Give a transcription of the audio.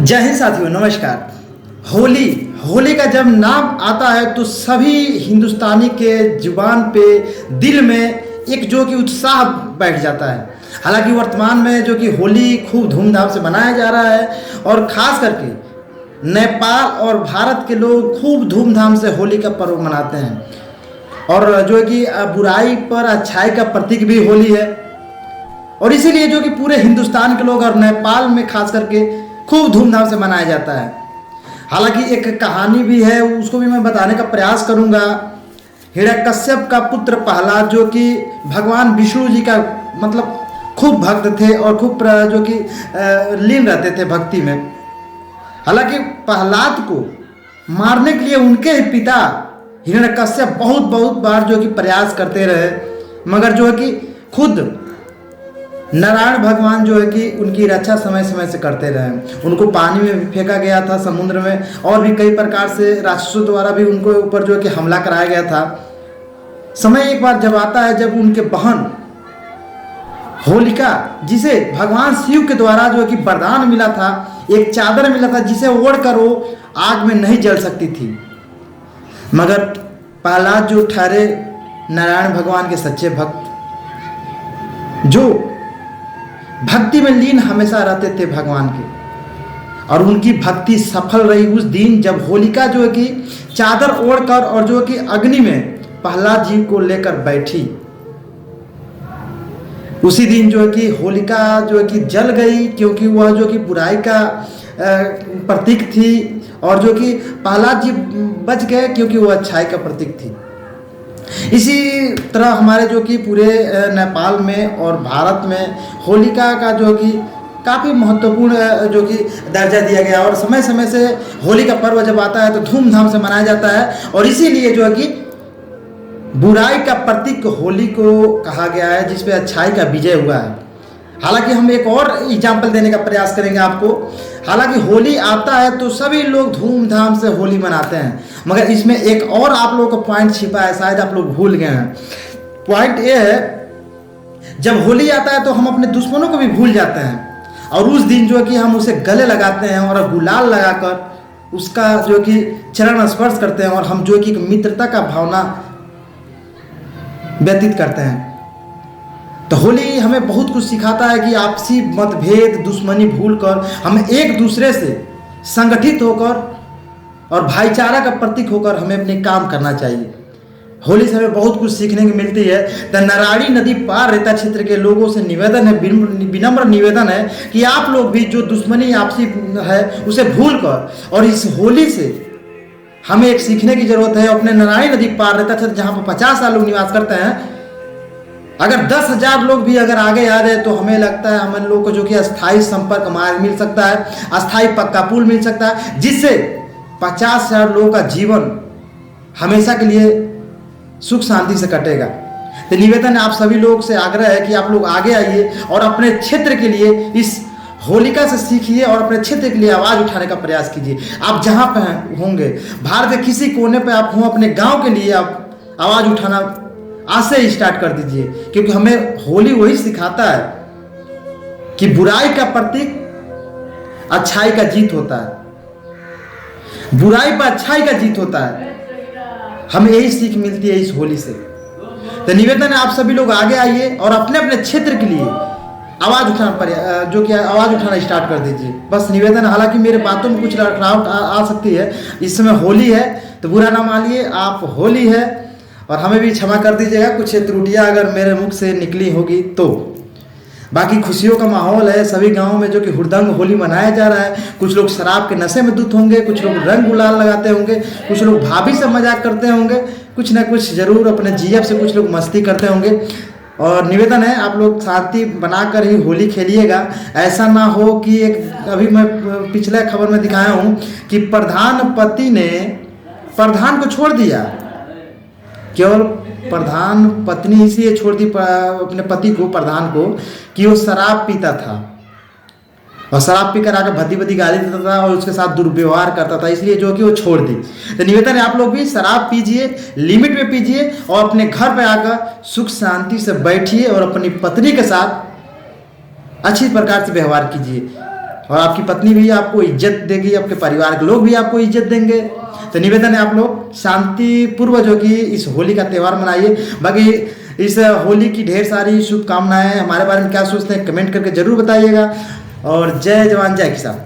जय हिंद साथियों, नमस्कार। होली होली का जब नाम आता है तो सभी हिंदुस्तानी के जुबान पे, दिल में एक जो कि उत्साह बैठ जाता है। हालांकि वर्तमान में जो कि होली खूब धूमधाम से मनाया जा रहा है और ख़ास करके नेपाल और भारत के लोग खूब धूमधाम से होली का पर्व मनाते हैं। और जो है कि बुराई पर अच्छाई का प्रतीक भी होली है और इसीलिए जो कि पूरे हिंदुस्तान के लोग और नेपाल में खास करके खूब धूमधाम से मनाया जाता है। हालांकि एक कहानी भी है, उसको भी मैं बताने का प्रयास करूंगा। हिरण्यकश्यप का पुत्र प्रहलाद जो कि भगवान विष्णु जी का मतलब खूब भक्त थे और खूब जो कि लीन रहते थे भक्ति में। हालांकि प्रहलाद को मारने के लिए उनके ही पिता हिरण्यकश्यप बहुत बार जो कि प्रयास करते रहे, मगर जो है कि खुद नारायण भगवान जो है कि उनकी रक्षा समय समय से करते रहे। उनको पानी में फेंका गया था, समुद्र में, और भी कई प्रकार से राक्षसों द्वारा भी उनको ऊपर जो है कि हमला कराया गया था। समय एक बार जब आता है जब उनके बहन होलिका, जिसे भगवान शिव के द्वारा जो है कि वरदान मिला था, एक चादर मिला था जिसे ओढ़कर वो आग में नहीं जल सकती थी, मगर प्रहलाद जो ठहरे नारायण भगवान के सच्चे भक्त, जो भक्ति में लीन हमेशा रहते थे भगवान के, और उनकी भक्ति सफल रही उस दिन जब होलिका जो है कि चादर ओढ़कर और जो है कि अग्नि में प्रहलाद जी को लेकर बैठी। उसी दिन जो है कि होलिका जो है कि जल गई, क्योंकि वह जो कि बुराई का प्रतीक थी, और जो कि प्रहलाद जी बच गए क्योंकि वह अच्छाई का प्रतीक थी। इसी तरह हमारे जो कि पूरे नेपाल में और भारत में होलिका का जो कि काफ़ी महत्वपूर्ण जो कि दर्जा दिया गया, और समय समय से होली का पर्व जब आता है तो धूमधाम से मनाया जाता है। और इसीलिए जो है कि बुराई का प्रतीक होली को कहा गया है, जिसपे अच्छाई का विजय हुआ है। हालांकि हम एक और एग्जाम्पल देने का प्रयास करेंगे आपको। हालांकि होली आता है तो सभी लोग धूमधाम से होली मनाते हैं, मगर इसमें एक और आप लोगों को पॉइंट छिपा है, शायद आप लोग भूल गए हैं। पॉइंट ये है, जब होली आता है तो हम अपने दुश्मनों को भी भूल जाते हैं, और उस दिन जो कि हम उसे गले लगाते हैं और गुलाल लगाकर उसका जो कि चरण स्पर्श करते हैं, और हम जो कि मित्रता का भावना व्यतीत करते हैं। तो होली हमें बहुत कुछ सिखाता है कि आपसी मतभेद, दुश्मनी भूलकर हम एक दूसरे से संगठित होकर और भाईचारा का प्रतीक होकर हमें अपने काम करना चाहिए। होली से हमें बहुत कुछ सीखने की मिलती है। तो नारायणी नदी पार रेता क्षेत्र के लोगों से निवेदन है, विनम्र निवेदन है कि आप लोग भी जो दुश्मनी आपसी है उसे भूलकर, और इस होली से हमें एक सीखने की जरूरत है। अपने नारायणी नदी पार रेता क्षेत्र जहाँ पर 50 साल लोग निवास करते हैं, अगर 10,000 लोग भी अगर आगे आ जाए तो हमें लगता है हम लोग को जो कि अस्थाई संपर्क मार्ग मिल सकता है, अस्थाई पक्का पुल मिल सकता है, जिससे 50,000 लोगों का जीवन हमेशा के लिए सुख शांति से कटेगा। तो निवेदन है आप सभी लोग से, आग्रह है कि आप लोग आगे आइए और अपने क्षेत्र के लिए इस होलिका से सीखिए और अपने क्षेत्र के लिए आवाज़ उठाने का प्रयास कीजिए। आप जहाँ पर होंगे, भारत के किसी कोने पर आप हों, अपने गाँव के लिए आप आवाज़ उठाना आज से स्टार्ट कर दीजिए, क्योंकि हमें होली वही सिखाता है कि बुराई का प्रतीक अच्छाई का जीत होता है, बुराई पर अच्छाई का जीत होता है। हमें यही सीख मिलती है इस होली से। तो निवेदन है आप सभी लोग आगे आइए और अपने अपने क्षेत्र के लिए आवाज़ उठाना जो कि आवाज़ उठाना स्टार्ट कर दीजिए, बस निवेदन। हालांकि मेरे बातों में कुछ रुकावट आ सकती है, इस समय होली है तो बुरा ना मानिए, आप होली है, और हमें भी क्षमा कर दीजिएगा कुछ त्रुटियां अगर मेरे मुख से निकली होगी तो। बाकी खुशियों का माहौल है सभी गांवों में जो कि हुड़दंग होली मनाया जा रहा है। कुछ लोग शराब के नशे में धुत होंगे, कुछ लोग रंग गुलाल लगाते होंगे, कुछ लोग भाभी से मजाक करते होंगे, कुछ ना कुछ जरूर अपने जीएफ से कुछ लोग मस्ती करते होंगे। और निवेदन है आप लोग शांति बनाकर ही होली खेलिएगा। ऐसा ना हो कि एक अभी मैं पिछले खबर में दिखाया हूँ कि प्रधानपति ने प्रधान को छोड़ दिया, केवल प्रधान पत्नी इसलिए छोड़ दी अपने पति को, प्रधान को, कि वो शराब पीता था और शराब पीकर आकर भद्दी भद्दी गाली देता था और उसके साथ दुर्व्यवहार करता था, इसलिए जो कि वो छोड़ दी। तो निवेदन है आप लोग भी शराब पीजिए, लिमिट में पीजिए, और अपने घर पे आकर सुख शांति से बैठिए और अपनी पत्नी के साथ अच्छी प्रकार से व्यवहार कीजिए। और आपकी पत्नी भी आपको इज्जत देगी, आपके परिवार के लोग भी आपको इज्जत देंगे। तो निवेदन है आप लोग शांतिपूर्वक जो कि इस होली का त्यौहार मनाइए। बाकी इस होली की ढेर सारी शुभकामनाएं। हमारे बारे में क्या सोचते हैं कमेंट करके जरूर बताइएगा। और जय जवान जय किसान।